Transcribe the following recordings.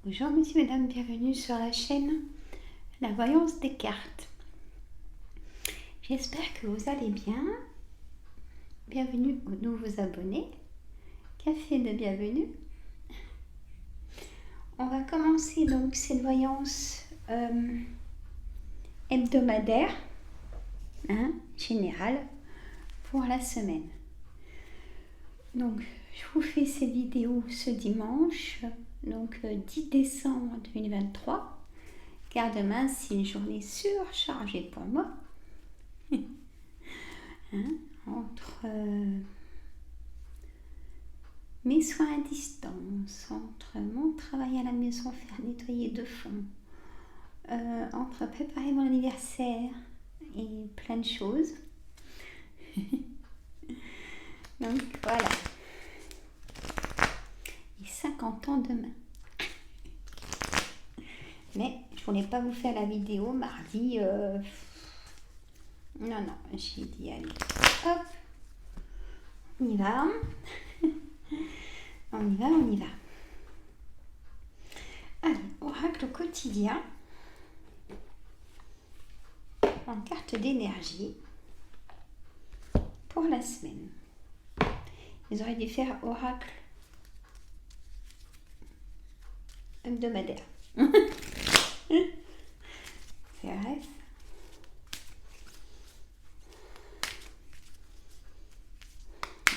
Bonjour monsieur, mesdames, bienvenue sur la chaîne La Voyance des Cartes. J'espère que vous allez bien. Bienvenue aux nouveaux abonnés. Café de bienvenue. On va commencer donc cette voyance hebdomadaire, générale, pour la semaine. Donc je vous fais cette vidéo ce dimanche, donc 10 décembre 2023. Car demain, c'est une journée surchargée pour moi. Entre mes soins à distance, entre mon travail à la maison, faire nettoyer de fond, entre préparer mon anniversaire et plein de choses. Donc voilà. Et 50 ans demain. Mais je voulais pas vous faire la vidéo mardi. Non, j'ai dit allez, hop, on y va. On y va. Allez, oracle quotidien. En carte d'énergie pour la semaine. Ils auraient dû faire oracle hebdomadaire. C'est vrai.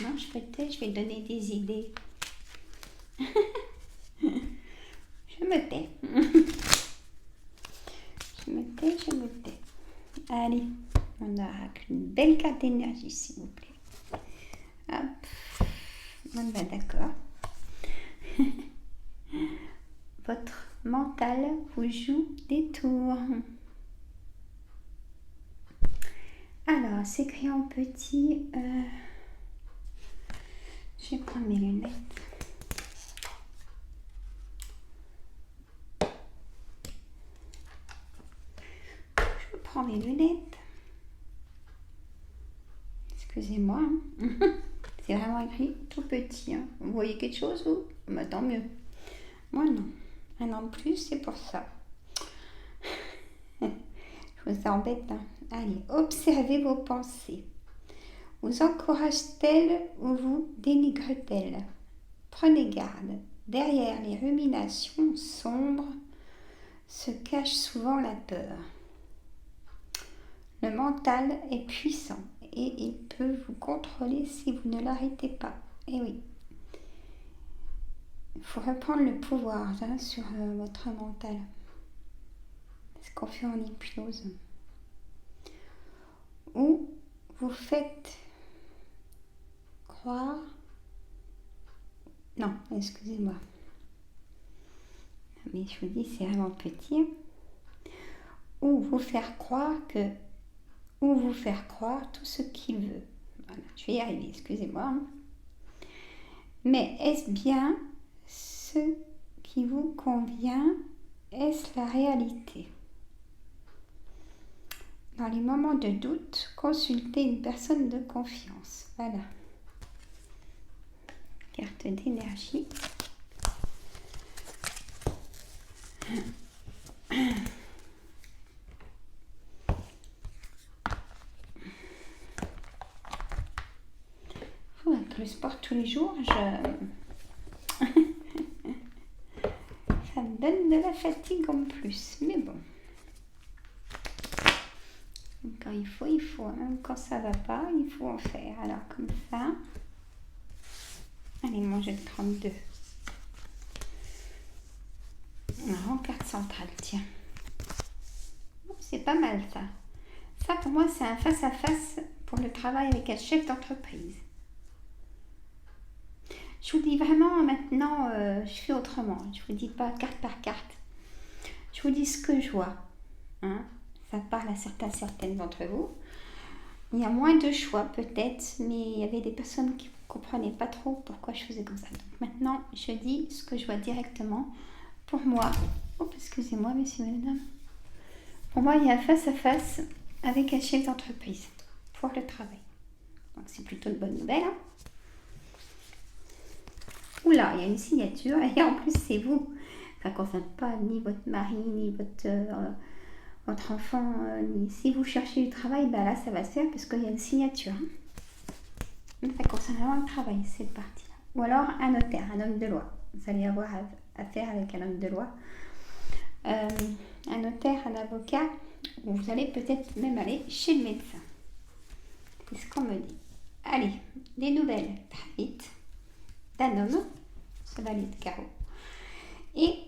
Non, je vais donner des idées. Je me tais. Je me tais. Allez, on oracle. Une belle carte d'énergie, s'il vous plaît. Hop. On va d'accord. Votre mental vous joue des tours. Alors, c'est écrit en petit. Je vais prendre mes lunettes. Je prends mes lunettes. Excusez-moi. C'est vraiment écrit tout petit. Vous voyez quelque chose, vous? Bah, tant mieux. Moi, non. Un an de plus, c'est pour ça. Je vous embête. Allez, observez vos pensées. Vous encourage-t-elle ou vous dénigre-t-elle? Prenez garde. Derrière les ruminations sombres se cache souvent la peur. Le mental est puissant et il peut vous contrôler si vous ne l'arrêtez pas. Eh oui. Il faut reprendre le pouvoir sur votre mental. C'est ce qu'on fait en hypnose. Ou vous faites croire... Non, excusez-moi. Mais je vous dis, c'est vraiment petit. Ou vous faire croire tout ce qu'il veut. Voilà, je vais y arriver, excusez-moi. Mais est-ce bien ce qui vous convient? Est-ce la réalité? Dans les moments de doute, consultez une personne de confiance. Voilà. Carte d'énergie. Avec le sport tous les jours, ça me donne de la fatigue en plus. Mais bon. Quand il faut. Quand ça va pas, il faut en faire. Alors, comme ça. Allez, moi, j'ai le 32. Non, carte centrale, tiens. C'est pas mal, ça. Ça, pour moi, c'est un face-à-face pour le travail avec un chef d'entreprise. Je vous dis vraiment, maintenant, je fais autrement. Je vous dis pas carte par carte. Je vous dis ce que je vois. Ça parle à certaines d'entre vous. Il y a moins de choix peut-être, mais il y avait des personnes qui ne comprenaient pas trop pourquoi je faisais comme ça. Donc maintenant, je dis ce que je vois directement. Pour moi, excusez-moi, messieurs et mesdames. Pour moi, il y a face à face avec un chef d'entreprise pour le travail. Donc c'est plutôt une bonne nouvelle. Oula, il y a une signature et en plus c'est vous. Ça ne concerne pas ni votre mari, ni votre enfant. Ni... Si vous cherchez du travail, ben là, ça va se faire parce qu'il y a une signature. Ça concerne vraiment le travail, cette partie-là. Ou alors un notaire, un homme de loi. Vous allez avoir affaire avec un homme de loi. Un notaire, un avocat, ou vous allez peut-être même aller chez le médecin. C'est ce qu'on me dit. Allez, des nouvelles très vite d'un homme, ce valet de carreau. Et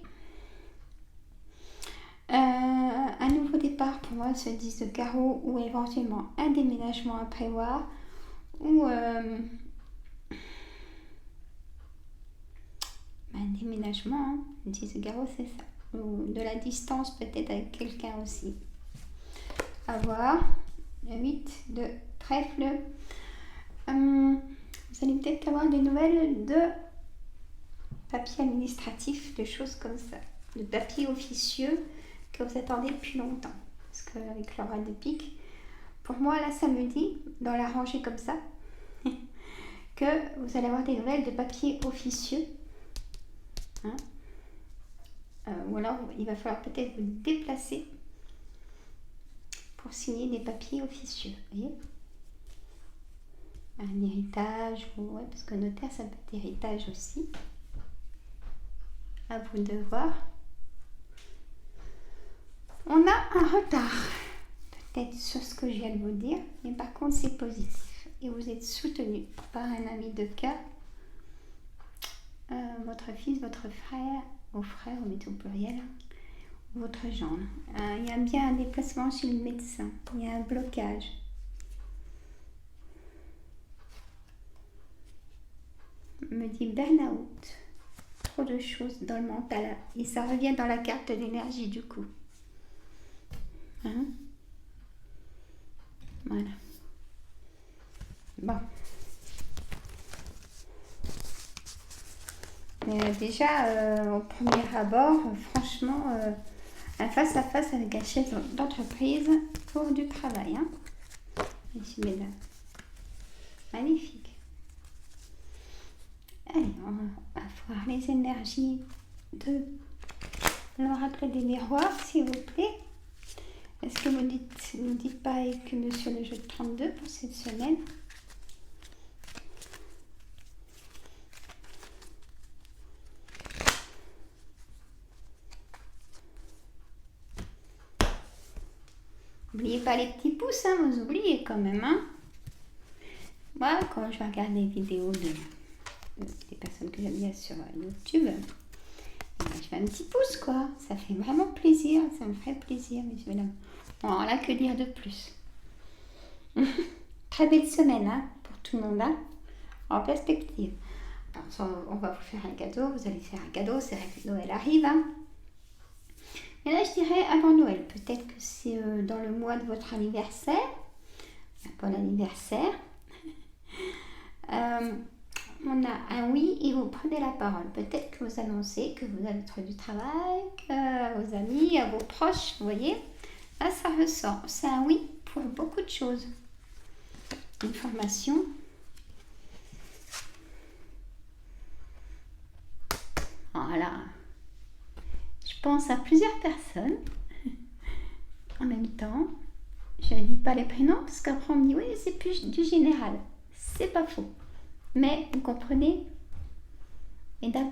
un nouveau départ pour moi, ce 10 de carreau, ou éventuellement un déménagement à prévoir, ou un déménagement, hein. Le 10 de carreau, c'est ça. Ou de la distance peut-être avec quelqu'un aussi. À voir. Le 8 de trèfle. Vous allez peut-être avoir des nouvelles de papiers administratifs, de choses comme ça. De papiers officieux que vous attendez depuis longtemps. Parce qu'avec le roi de pique, pour moi, là, ça me dit, dans la rangée comme ça, que vous allez avoir des nouvelles de papiers officieux. Hein, ou alors, il va falloir peut-être vous déplacer pour signer des papiers officieux. Vous voyez ? Un héritage, ouais, parce que notaire, ça peut être héritage aussi. À vous de voir. On a un retard, peut-être sur ce que je viens de vous dire, mais par contre, c'est positif. Et vous êtes soutenu par un ami de cœur, votre fils, votre frère, vos frères, on met au pluriel, votre gendre. Il y a bien un déplacement chez le médecin, il y a un blocage. Me dit burn-out, trop de choses dans le mental, et ça revient dans la carte de l'énergie du coup. Hein? Voilà. Bon. Mais déjà, au premier abord, franchement, un face-à-face avec un chef d'entreprise pour du travail. Hein? Messieurs, mesdames. Magnifique. Allez, on va voir les énergies de l'oracle des miroirs, s'il vous plaît. Est-ce que vous ne dites pas que monsieur le jeu de 32 pour cette semaine? N'oubliez pas les petits pouces, hein, vous oubliez quand même. Hein. Moi, quand je regarde les vidéos des personnes que j'aime bien sur YouTube, je fais un petit pouce, quoi. Ça fait vraiment plaisir, ça me ferait plaisir, messieurs, mesdames. Bon, alors là, que dire de plus? Très belle semaine, hein, pour tout le monde, hein, en perspective. Alors, on va vous faire un cadeau, vous allez faire un cadeau, c'est vrai que Noël arrive, hein. Et là, je dirais avant Noël, peut-être que c'est dans le mois de votre anniversaire. Un bon anniversaire. On a un oui et vous prenez la parole. Peut-être que vous annoncez que vous allez trouver du travail, à vos amis, à vos proches, vous voyez. Là, ça ressort. C'est un oui pour beaucoup de choses. Une formation. Voilà. Je pense à plusieurs personnes en même temps. Je ne dis pas les prénoms parce qu'après on me dit oui, c'est plus du général. C'est pas faux. Mais vous comprenez, mesdames,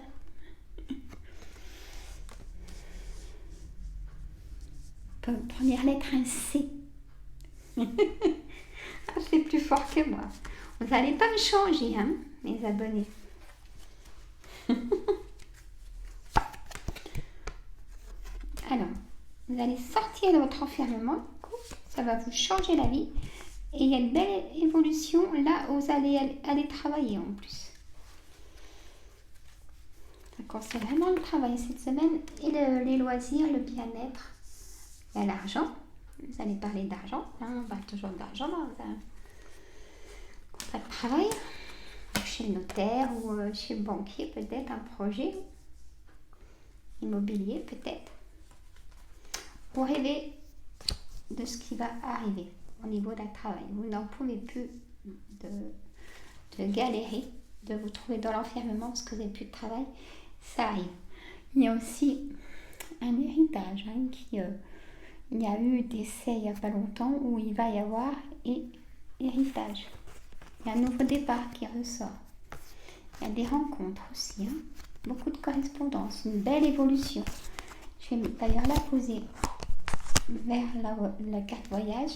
première lettre, un C. C'est plus fort que moi. Vous n'allez pas me changer, hein, mes abonnés. Alors, vous allez sortir de votre enfermement. Ça va vous changer la vie. Et il y a une belle évolution là où vous allez aller travailler en plus. Ça concerne vraiment le travail cette semaine et les loisirs, le bien-être et l'argent. Vous allez parler d'argent. Hein, on parle toujours d'argent dans un contrat de travail. Chez le notaire ou chez le banquier, peut-être un projet immobilier, peut-être. Pour rêver de ce qui va arriver au niveau d'un travail. Vous n'en pouvez plus de galérer, de vous trouver dans l'enfermement parce que vous n'avez plus de travail. Ça arrive. Il y a aussi un héritage il y a eu décès il n'y a pas longtemps où il va y avoir héritage. Il y a un nouveau départ qui ressort. Il y a des rencontres aussi, hein. Beaucoup de correspondances, une belle évolution. Je vais d'ailleurs la poser vers la carte voyage,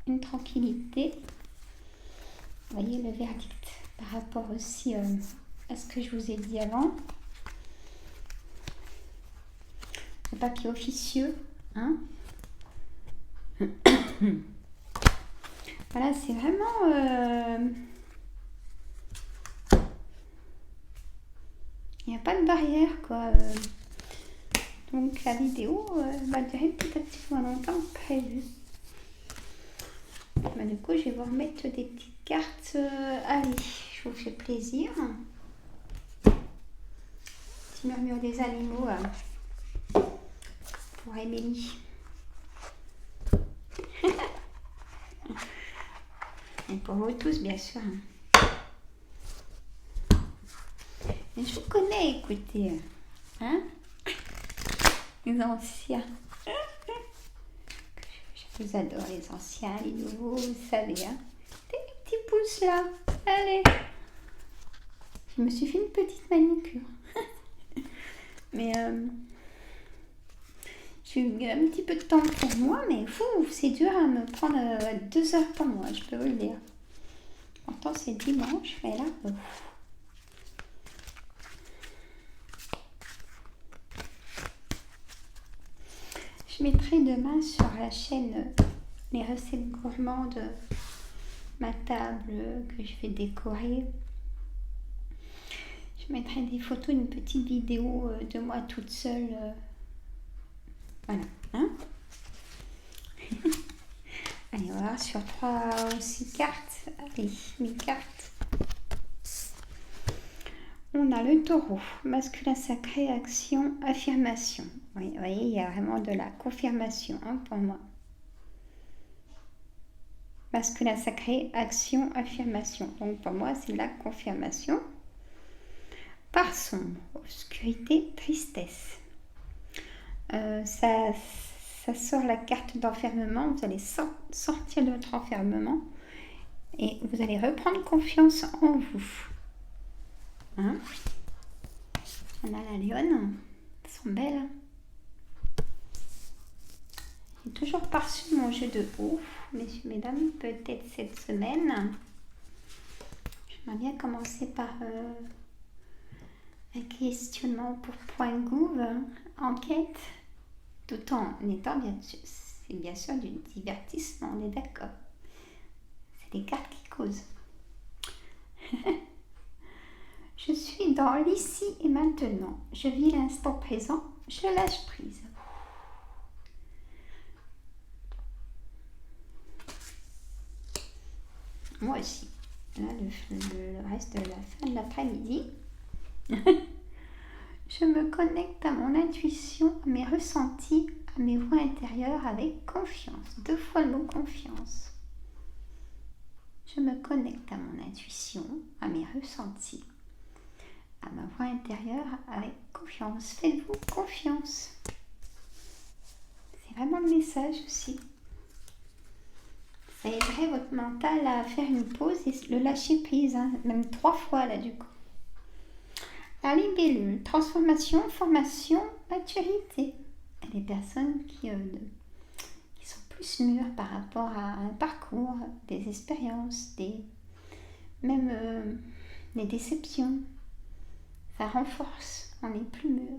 une tranquillité. Vous voyez le verdict par rapport aussi à ce que je vous ai dit avant. Le papier officieux, hein. Voilà, c'est vraiment... il n'y a pas de barrière, quoi. Donc la vidéo va durer peut-être moins longtemps que prévu. Bah, du coup, je vais vous remettre des petites cartes. Allez, je vous fais plaisir. Petit murmure des animaux pour Émilie. Et pour vous tous, bien sûr. Mais je vous connais, écoutez. Hein? Les anciens. Je vous adore, les anciens, les nouveaux, vous savez. Hein? Des petits pouces là. Allez. Je me suis fait une petite manicure. Mais j'ai eu un petit peu de temps pour moi, mais c'est dur à me prendre 2 heures pour moi, je peux vous le dire. Pourtant c'est dimanche, mais là... Je mettrai demain sur la chaîne les recettes gourmandes, ma table que je vais décorer. Je mettrai des photos, une petite vidéo de moi toute seule. Voilà. Hein. Allez, on va voir sur 3 ou 6 cartes. Allez, mes cartes. On a le taureau, masculin sacré, action, affirmation. Oui, vous voyez, il y a vraiment de la confirmation pour moi. Masculin sacré, action, affirmation. Donc pour moi, c'est la confirmation. Part sombre, obscurité, tristesse. Ça sort la carte d'enfermement. Vous allez sortir de votre enfermement et vous allez reprendre confiance en vous. Hein? On a la lionne. Elles sont belles. J'ai toujours pas reçu mon jeu de haut, messieurs, mesdames, peut-être cette semaine. J'aimerais bien commencer par un questionnement pour Point Gouv, enquête, tout en étant bien sûr du divertissement, on est d'accord. C'est des cartes qui causent. Je suis dans l'ici et maintenant. Je vis l'instant présent. Je lâche prise. Moi aussi. Là, le reste de la fin de l'après-midi. Je me connecte à mon intuition, à mes ressentis, à mes voix intérieures avec confiance. 2 fois le mot confiance. Je me connecte à mon intuition, à mes ressentis, à ma voix intérieure avec confiance. Faites-vous confiance. C'est vraiment le message aussi. Ça aiderait votre mental à faire une pause et le lâcher prise, hein, même 3 fois là du coup. La libellule, transformation, formation, maturité. Et les personnes qui sont plus mûres par rapport à un parcours, des expériences, même les déceptions. Ça renforce, on est plus mûr.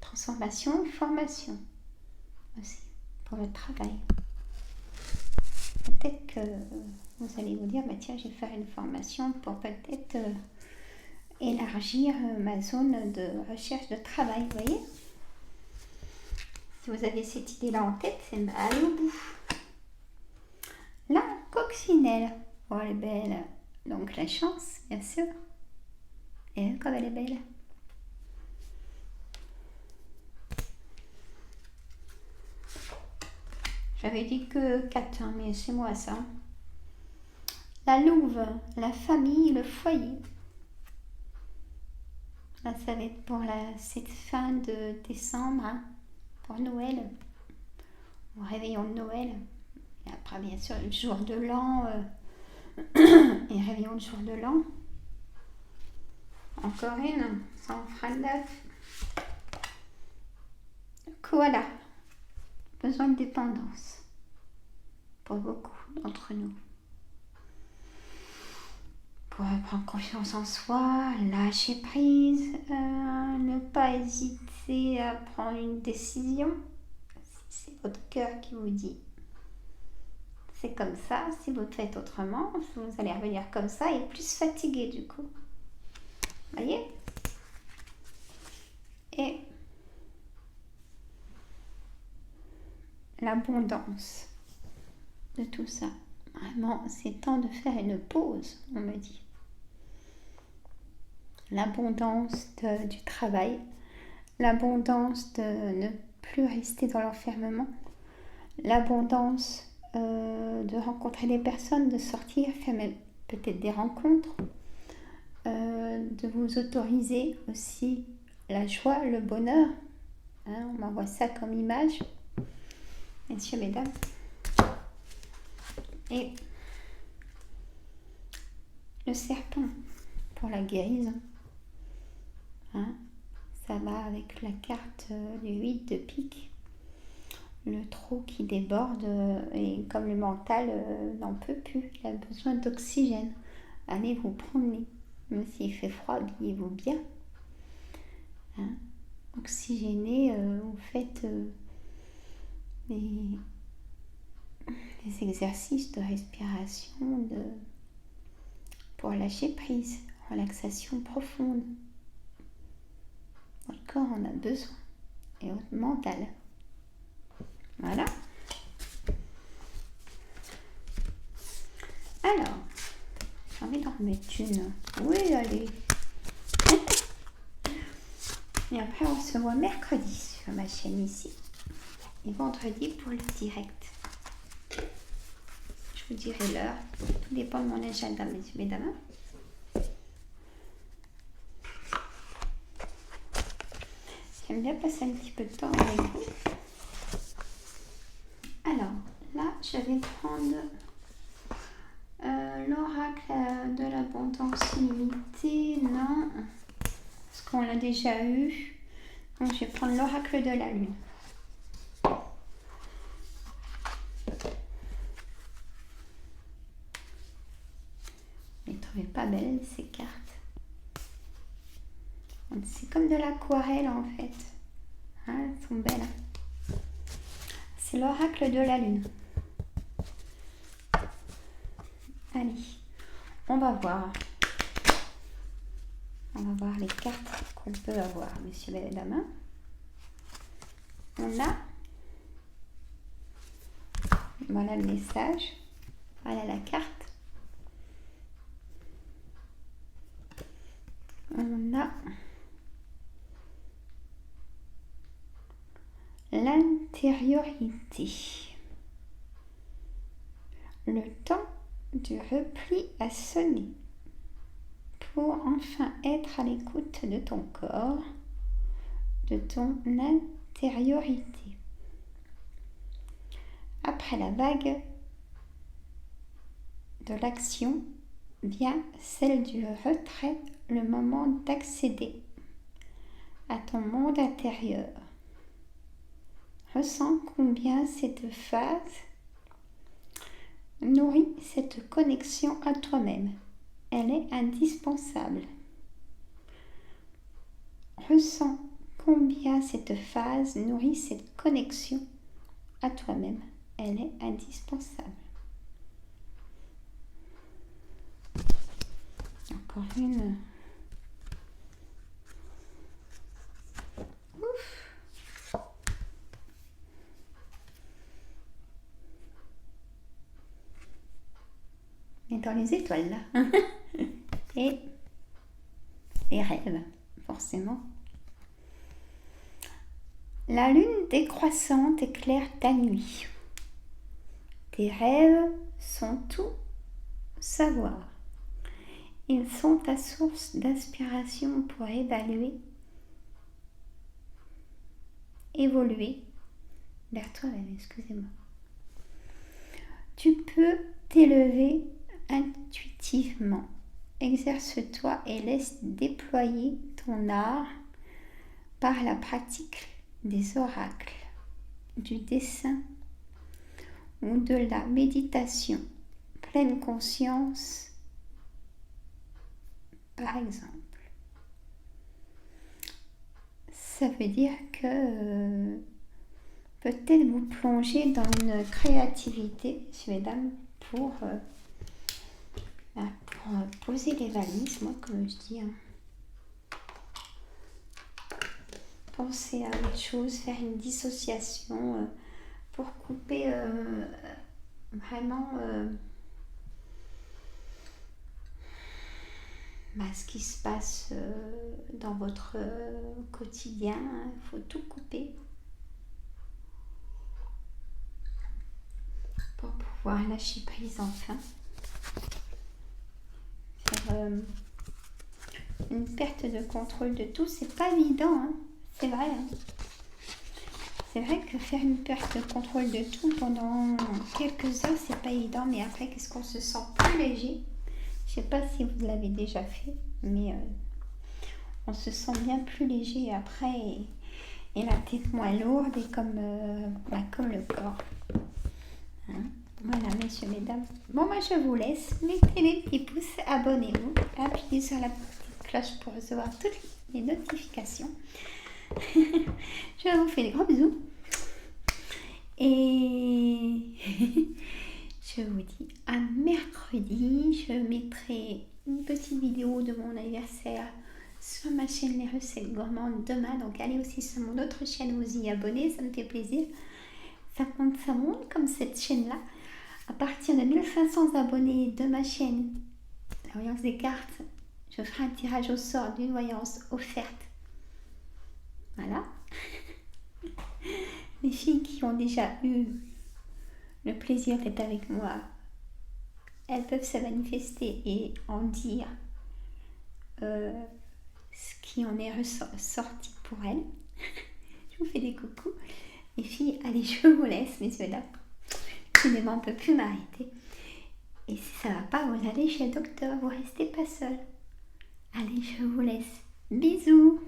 Transformation, formation aussi pour le travail. Peut-être que vous allez vous dire, bah tiens, je vais faire une formation pour peut-être élargir ma zone de recherche de travail, vous voyez. Si vous avez cette idée-là en tête, c'est aller au bout. La coccinelle, oh elle est belle. Donc la chance, bien sûr. Et comme elle est belle. J'avais dit que 4, hein, mais c'est moi ça. La louve, la famille, le foyer. Ça va être pour cette fin de décembre, hein, pour Noël, au réveillon de Noël. Et après, bien sûr, le jour de l'an et réveillon de jour de l'an. Encore une, ça en fera 9. Koala, besoin de dépendance pour beaucoup d'entre nous. Pour prendre confiance en soi, lâcher prise, ne pas hésiter à prendre une décision. Si c'est votre cœur qui vous dit c'est comme ça, si vous le faites autrement, vous allez revenir comme ça et plus fatigué du coup. Voyez? Et l'abondance de tout ça. Vraiment, c'est temps de faire une pause, on me dit. L'abondance du travail, l'abondance de ne plus rester dans l'enfermement, l'abondance de rencontrer des personnes, de sortir, faire même peut-être des rencontres, de vous autoriser aussi la joie, le bonheur. Hein, on m'envoie ça comme image, messieurs, mesdames. Et le serpent pour la guérison. Hein, ça va avec la carte du 8 de pique. Le trou qui déborde et comme le mental n'en peut plus, il a besoin d'oxygène. Allez vous promener. Même s'il fait froid, habillez-vous bien. Hein, oxygénez, vous faites des exercices de respiration pour lâcher prise, relaxation profonde. Votre corps en a besoin et votre mental. Voilà. Alors, j'ai envie d'en remettre une. Oui, allez. Et après, on se voit mercredi sur ma chaîne ici. Et vendredi pour le direct. Je vous dirai l'heure. Tout dépend de mon agenda, messieurs, mesdames. J'aime bien passer un petit peu de temps avec vous. Alors, là, je vais prendre l'oracle de l'abondance illimitée. Non, parce qu'on l'a déjà eu. Donc, je vais prendre l'oracle de la lune. Je ne les trouvais pas belles, ces cartes. C'est comme de l'aquarelle, en fait. Hein, elles sont belles. C'est l'oracle de la lune. Allez, on va voir. On va voir les cartes qu'on peut avoir, messieurs et dames. On a, voilà le message, voilà la carte. On a l'intériorité. Le temps du repli a sonné pour enfin être à l'écoute de ton corps, de ton intériorité. Après la vague de l'action vient celle du retrait, le moment d'accéder à ton monde intérieur. Ressens combien cette phase nourrit cette connexion à toi-même. Elle est indispensable. Ressens combien cette phase nourrit cette connexion à toi-même. Elle est indispensable. Encore une. Ouf. Et dans les étoiles là. Et les rêves, forcément. La lune décroissante éclaire ta nuit. Tes rêves sont tout savoir. Ils sont ta source d'inspiration pour évoluer vers toi-même, excusez-moi. Tu peux t'élever intuitivement. Exerce-toi et laisse déployer ton art par la pratique des oracles, du dessin ou de la méditation. Pleine conscience, par exemple. Ça veut dire que peut-être vous plongez dans une créativité, messieurs, mesdames, pour poser les valises, moi, comme je dis. Penser à autre chose, faire une dissociation pour couper vraiment ce qui se passe dans votre quotidien. Il faut tout couper pour pouvoir lâcher prise enfin. Faire une perte de contrôle de tout, c'est pas évident, hein. C'est vrai. Hein. C'est vrai que faire une perte de contrôle de tout pendant quelques heures, c'est pas évident, mais après, qu'est-ce qu'on se sent plus léger? Je sais pas si vous l'avez déjà fait, mais on se sent bien plus léger après et la tête moins lourde et comme le corps. Hein? Voilà, messieurs, mesdames. Bon, moi, je vous laisse. Mettez les petits pouces, abonnez-vous, appuyez sur la petite cloche pour recevoir toutes les notifications. Je vous fais des gros bisous. Et je vous dis à mercredi. Je mettrai une petite vidéo de mon anniversaire sur ma chaîne Les Recettes Gourmandes demain. Donc allez aussi sur mon autre chaîne, vous y abonner, ça me fait plaisir. Ça monte comme cette chaîne-là. À partir de 1500 abonnés de ma chaîne, la voyance des cartes, je ferai un tirage au sort d'une voyance offerte. Voilà. Les filles qui ont déjà eu le plaisir d'être avec moi, elles peuvent se manifester et en dire ce qui en est ressorti pour elles. Je vous fais des coucous. Les filles, allez, je vous laisse, messieurs, dames. Finalement, on ne peut plus m'arrêter. Et si ça ne va pas, vous allez chez le docteur, vous ne restez pas seul. Allez, je vous laisse. Bisous.